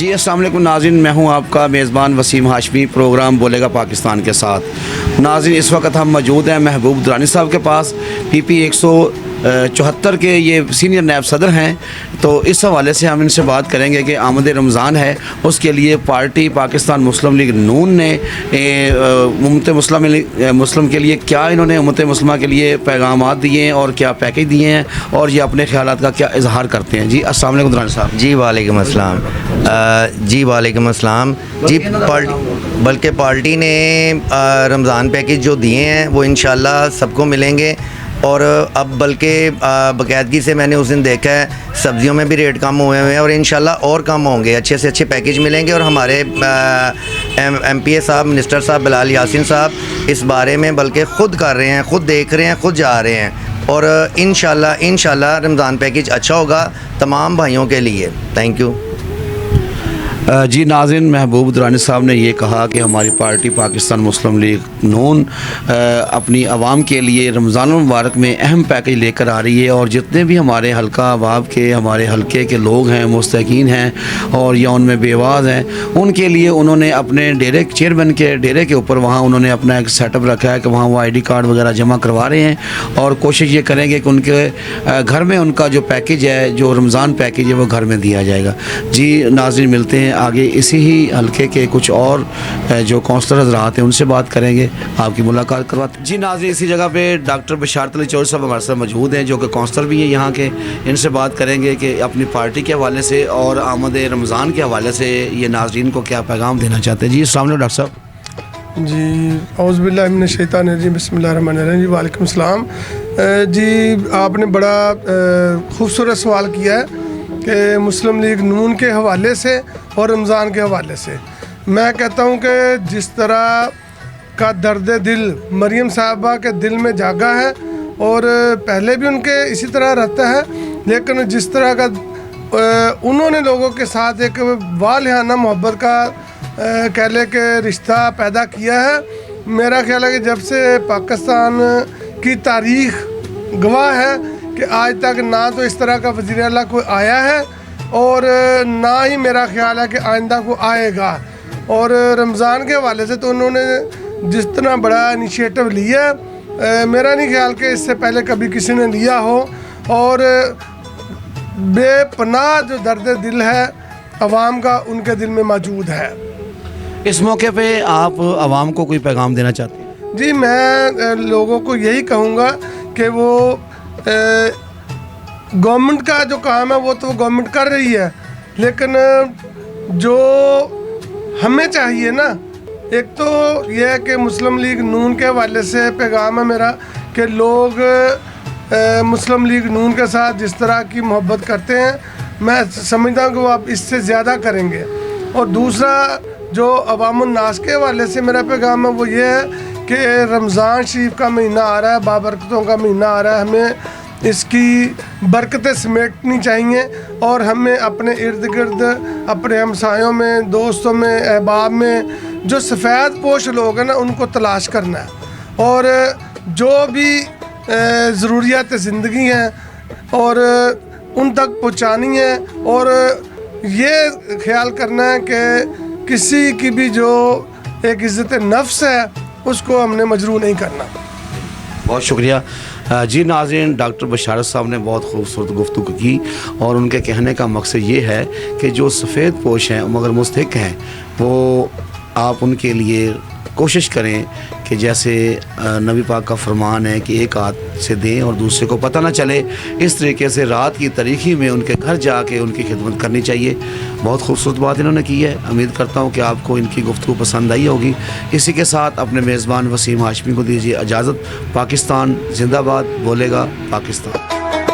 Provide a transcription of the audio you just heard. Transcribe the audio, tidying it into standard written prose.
جی السلام علیکم ناظرین، میں ہوں آپ کا میزبان وسیم ہاشمی، پروگرام بولے گا پاکستان کے ساتھ۔ ناظرین اس وقت ہم موجود ہیں محبوب درانی صاحب کے پاس، PP 174 کے یہ سینئر نائب صدر ہیں، تو اس حوالے سے ہم ان سے بات کریں گے کہ آمد رمضان ہے، اس کے لیے پارٹی پاکستان مسلم لیگ نون نے امت مسلم کے لیے کیا انہوں نے امت مسلمہ کے لیے پیغامات دیے ہیں اور کیا پیکیج دیے ہیں اور یہ اپنے خیالات کا کیا اظہار کرتے ہیں۔ جی السلام علیکم درانی صاحب۔ جی وعلیکم السلام۔ وعلیکم السلام۔ جی بلکہ پارٹی نے رمضان پیکیج جو دیے ہیں وہ انشاءاللہ سب کو ملیں گے، اور اب بلکہ باقاعدگی سے میں نے اس دن دیکھا ہے سبزیوں میں بھی ریٹ کم ہوئے ہیں اور انشاءاللہ اور کم ہوں گے، اچھے سے اچھے پیکیج ملیں گے، اور ہمارے MPA صاحب، منسٹر صاحب بلال یاسین صاحب اس بارے میں بلکہ خود کر رہے ہیں، خود دیکھ رہے ہیں، خود جا رہے ہیں، اور انشاءاللہ رمضان پیکیج اچھا ہوگا تمام بھائیوں کے لیے۔ Thank you. جی ناظرین، محبوب درانی صاحب نے یہ کہا کہ ہماری پارٹی پاکستان مسلم لیگ نون اپنی عوام کے لیے رمضان المبارک میں اہم پیکیج لے کر آ رہی ہے، اور جتنے بھی ہمارے حلقہ احباب کے، ہمارے حلقے کے لوگ ہیں، مستحقین ہیں اور یا ان میں بیواز ہیں، ان کے لیے انہوں نے اپنے ڈیرے چیئرمین کے ڈیرے کے اوپر وہاں انہوں نے اپنا ایک سیٹ اپ رکھا ہے کہ وہاں وہ ID کارڈ وغیرہ جمع کروا رہے ہیں، اور کوشش یہ کریں گے کہ ان کے گھر میں ان کا جو پیکیج ہے، جو رمضان پیکیج ہے، وہ گھر میں دیا جائے گا۔ جی ناظرین، ملتے ہیں آگے اسی ہی حلقے کے کچھ اور جو کونسلر حضرات ہیں، ان سے بات کریں گے، آپ کی ملاقات کرواتے ہیں۔ جی ناظرین، اسی جگہ پہ ڈاکٹر بشارت علی چودھری صاحب ہمارے ساتھ موجود ہیں، جو کہ کونسلر بھی ہیں یہاں کے، ان سے بات کریں گے کہ اپنی پارٹی کے حوالے سے اور آمد رمضان کے حوالے سے یہ ناظرین کو کیا پیغام دینا چاہتے ہیں۔ جی السلام علیکم ڈاکٹر صاحب۔ جی اعوذ باللہ من الشیطان الرجیم، بسم اللہ الرحمن الرحیم۔ جی وعلیکم السلام۔ جی آپ نے بڑا خوبصورت سوال کیا ہے کہ مسلم لیگ نون کے حوالے سے اور رمضان کے حوالے سے میں کہتا ہوں کہ جس طرح کا درد دل مریم صاحبہ کے دل میں جاگا ہے، اور پہلے بھی ان کے اسی طرح رہتا ہے، لیکن جس طرح کا انہوں نے لوگوں کے ساتھ ایک والہانہ محبت کا کہہ لے کہ رشتہ پیدا کیا ہے، میرا خیال ہے کہ جب سے پاکستان کی تاریخ گواہ ہے کہ آج تک نہ تو اس طرح کا وزیر اعلیٰ کوئی آیا ہے، اور نہ ہی میرا خیال ہے کہ آئندہ کو آئے گا۔ اور رمضان کے حوالے سے تو انہوں نے جس طرح بڑا انیشیٹو لیا ہے، میرا نہیں خیال کہ اس سے پہلے کبھی کسی نے لیا ہو، اور بے پناہ جو درد دل ہے عوام کا ان کے دل میں موجود ہے۔ اس موقع پہ آپ عوام کو کوئی پیغام دینا چاہتے ہیں؟ جی میں لوگوں کو یہی کہوں گا کہ وہ گورنمنٹ کا جو کام ہے وہ تو گورنمنٹ کر رہی ہے، لیکن جو ہمیں چاہیے نا، ایک تو یہ ہے کہ مسلم لیگ نون کے حوالے سے پیغام ہے میرا کہ لوگ مسلم لیگ نون کے ساتھ جس طرح کی محبت کرتے ہیں، میں سمجھتا ہوں کہ وہ اب اس سے زیادہ کریں گے۔ اور دوسرا جو عوام الناس کے حوالے سے میرا پیغام ہے وہ یہ ہے کہ رمضان شریف کا مہینہ آ رہا ہے، بابرکتوں کا مہینہ آ رہا ہے، ہمیں اس کی برکتیں سمیٹنی چاہیے، اور ہمیں اپنے ارد گرد، اپنے ہمسایوں میں، دوستوں میں، احباب میں جو سفید پوش لوگ ہیں نا، ان کو تلاش کرنا ہے، اور جو بھی ضروریات زندگی ہیں اور ان تک پہنچانی ہے، اور یہ خیال کرنا ہے کہ کسی کی بھی جو ایک عزت نفس ہے اس کو ہم نے مجروح نہیں کرنا۔ بہت شکریہ۔ جی ناظرین، ڈاکٹر بشارت صاحب نے بہت خوبصورت گفتگو کی، اور ان کے کہنے کا مقصد یہ ہے کہ جو سفید پوش ہیں مگر مستحق ہیں، وہ آپ ان کے لیے کوشش کریں کہ جیسے نبی پاک کا فرمان ہے کہ ایک ہاتھ سے دیں اور دوسرے کو پتہ نہ چلے، اس طریقے سے رات کی تاریکی میں ان کے گھر جا کے ان کی خدمت کرنی چاہیے۔ بہت خوبصورت بات انہوں نے کی ہے، امید کرتا ہوں کہ آپ کو ان کی گفتگو پسند آئی ہوگی۔ اسی کے ساتھ اپنے میزبان وسیم ہاشمی کو دیجیے اجازت۔ پاکستان زندہ باد، بولے گا پاکستان۔